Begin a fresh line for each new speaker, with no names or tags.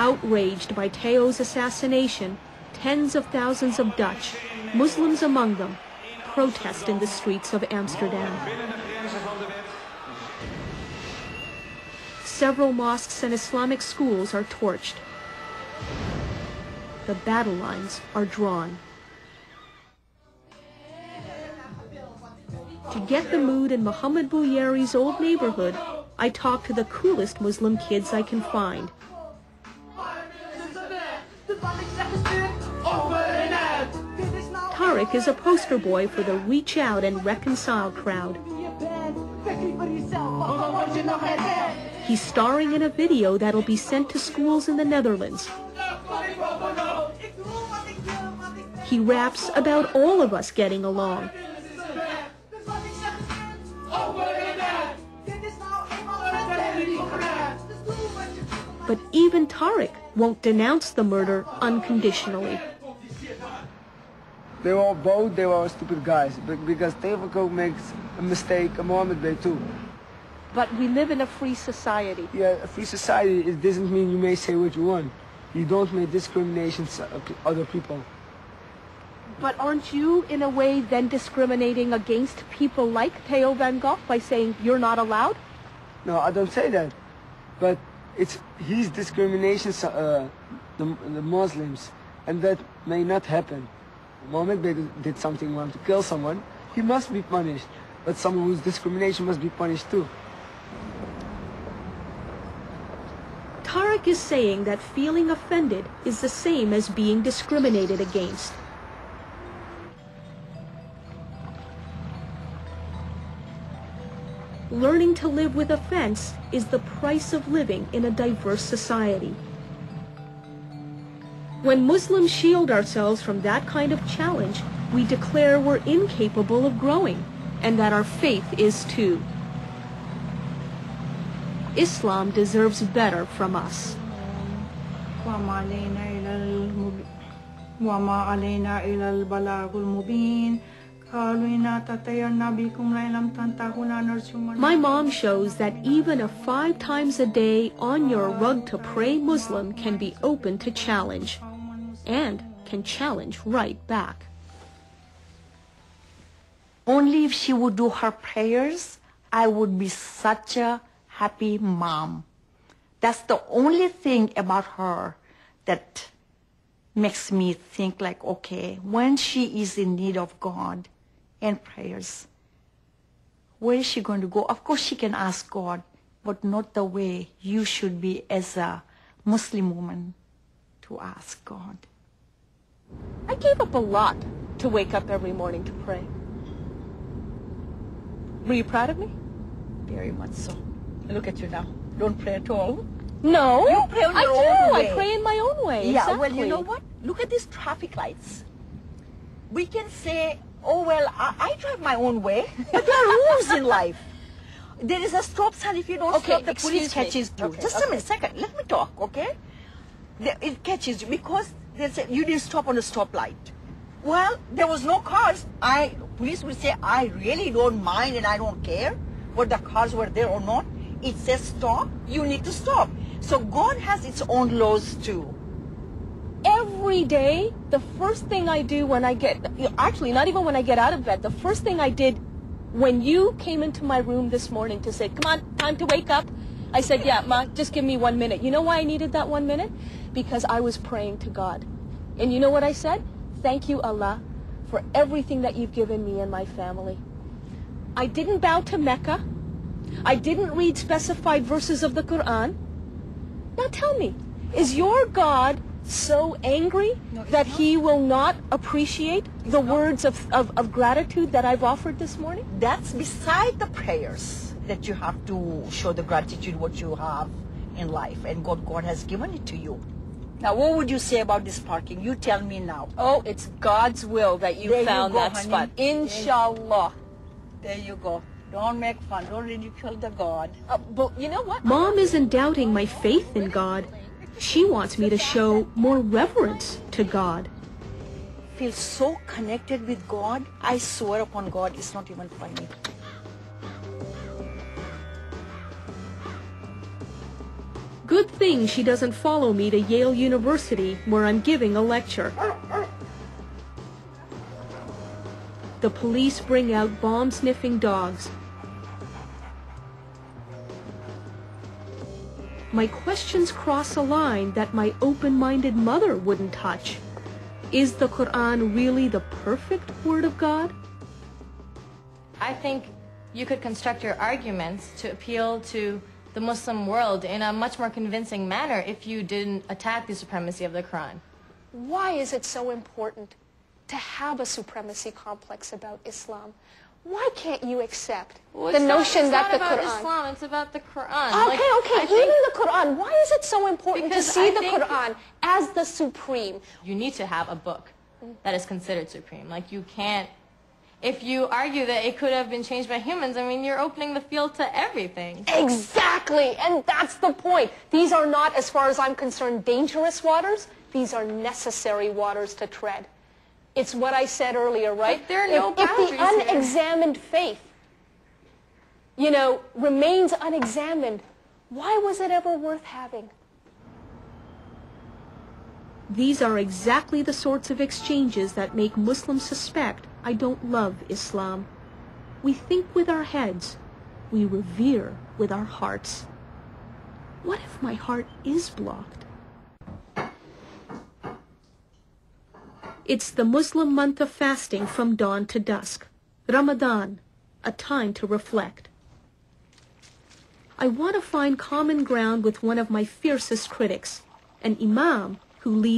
Outraged by Theo's assassination, tens of thousands of Dutch, Muslims among them, protest in the streets of Amsterdam. Several mosques and Islamic schools are torched. The battle lines are drawn. To get the mood in Muhammad Bouyeri's old neighborhood, I talk to the coolest Muslim kids I can find. Tariq is a poster boy for the Reach Out and Reconcile crowd. He's starring in a video that'll be sent to schools in the Netherlands. He raps about all of us getting along. But even Tariq won't denounce the murder unconditionally.
They were both, they were stupid guys, because Tevako makes a mistake, and Mohammed may too.
But we live in a free society.
Yeah, a free society, it doesn't mean you may say what you want. You don't make discriminations of other people.
But aren't you, in a way, then discriminating against people like Theo van Gogh by saying you're not allowed?
No, I don't say that. But it's his discrimination, the Muslims, and that may not happen. Mohammed did something wrong to kill someone, he must be punished. But someone whose discrimination must be punished too.
Tariq is saying that feeling offended is the same as being discriminated against. Learning to live with offense is the price of living in a diverse society. When Muslims shield ourselves from that kind of challenge, we declare we're incapable of growing, and that our faith is too. Islam deserves better from us. My mom shows that even a 5 times a day on your rug to pray Muslim can be open to challenge, and can challenge right back.
Only if she would do her prayers, I would be such a happy mom. That's the only thing about her that makes me think like, okay, when she is in need of God and prayers, where is she going to go? Of course she can ask God, but not the way you should be as a Muslim woman to ask God.
I gave up a lot to wake up every morning to pray. Were you proud of me?
Very much so. Look at you now. Don't pray at all.
No,
you pray on your own way.
I pray in my own way.
Yeah,
exactly.
well, you know what? Look at these traffic lights. We can say, oh, well, I drive my own way. But there are rules in life. There is a stop sign. If you don't stop, the police catches you.
Okay,
Just a minute, second. Let me talk, okay? It catches you because they say you didn't stop on the stoplight. Well, there was no cars. Police will say, I really don't mind and I don't care whether the cars were there or not. It says stop, you need to stop. So God has its own laws too.
Every day, the first thing I do when I get, actually not even when I get out of bed, the first thing I did when you came into my room this morning to say, come on, time to wake up, I said, yeah, Ma, just give me 1 minute. You know why I needed that 1 minute? Because I was praying to God. And you know what I said? Thank you, Allah, for everything that you've given me and my family. I didn't bow to Mecca. I didn't read specified verses of the Quran. Now tell me, is your God so angry that he will not appreciate the words of gratitude that I've offered this morning?
That's beside the prayers that you have to show the gratitude what you have in life and God has given it to you. Now, what would you say about this parking? You tell me now.
Oh, it's God's will that you found that spot. Inshallah.
There you go. Don't make fun. Don't ridicule the God.
But you know what? Mom isn't doubting my faith in God. She wants me to show more reverence to God.
Feel so connected with God. I swear upon God, it's not even funny.
Good thing she doesn't follow me to Yale University, where I'm giving a lecture. The police bring out bomb-sniffing dogs. My questions cross a line that my open-minded mother wouldn't touch. Is the Quran really the perfect word of God?
I think you could construct your arguments to appeal to the Muslim world in a much more convincing manner if you didn't attack the supremacy of the Quran.
Why is it so important to have a supremacy complex about Islam? Why can't you accept the notion that the Quran...
It's not about Islam, it's about the Quran.
Okay, even the Quran. Why is it so important to see the Quran as the supreme?
You need to have a book that is considered supreme. Like, you can't... If you argue that it could have been changed by humans, I mean, you're opening the field to everything.
Exactly, and that's the point. These are not, as far as I'm concerned, dangerous waters. These are necessary waters to tread. It's what I said earlier, right?
But there are no boundaries
here. If the unexamined faith, remains unexamined, why was it ever worth having? These are exactly the sorts of exchanges that make Muslims suspect I don't love Islam. We think with our heads. We revere with our hearts. What if my heart is blocked? It's the Muslim month of fasting from dawn to dusk. Ramadan, a time to reflect. I want to find common ground with one of my fiercest critics, an imam who leads